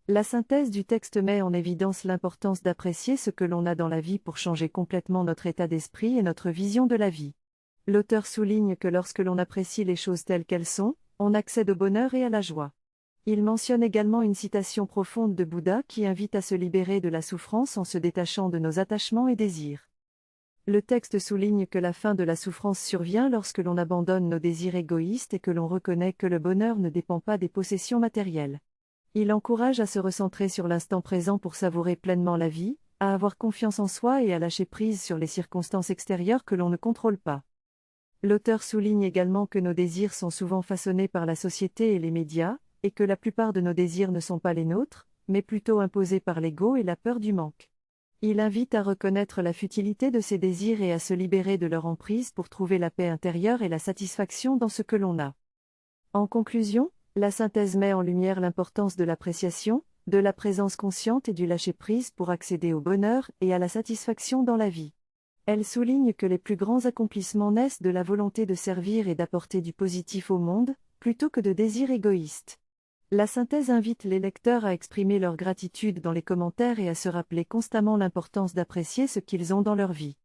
La synthèse du texte met en évidence l'importance d'apprécier ce que l'on a dans la vie pour changer complètement notre état d'esprit et notre vision de la vie. L'auteur souligne que lorsque l'on apprécie les choses telles qu'elles sont, on accède au bonheur et à la joie. Il mentionne également une citation profonde de Bouddha qui invite à se libérer de la souffrance en se détachant de nos attachements et désirs. Le texte souligne que la fin de la souffrance survient lorsque l'on abandonne nos désirs égoïstes et que l'on reconnaît que le bonheur ne dépend pas des possessions matérielles. Il encourage à se recentrer sur l'instant présent pour savourer pleinement la vie, à avoir confiance en soi et à lâcher prise sur les circonstances extérieures que l'on ne contrôle pas. L'auteur souligne également que nos désirs sont souvent façonnés par la société et les médias, et que la plupart de nos désirs ne sont pas les nôtres, mais plutôt imposés par l'ego et la peur du manque. Il invite à reconnaître la futilité de ces désirs et à se libérer de leur emprise pour trouver la paix intérieure et la satisfaction dans ce que l'on a. En conclusion, la synthèse met en lumière l'importance de l'appréciation, de la présence consciente et du lâcher-prise pour accéder au bonheur et à la satisfaction dans la vie. Elle souligne que les plus grands accomplissements naissent de la volonté de servir et d'apporter du positif au monde, plutôt que de désirs égoïstes. La synthèse invite les lecteurs à exprimer leur gratitude dans les commentaires et à se rappeler constamment l'importance d'apprécier ce qu'ils ont dans leur vie.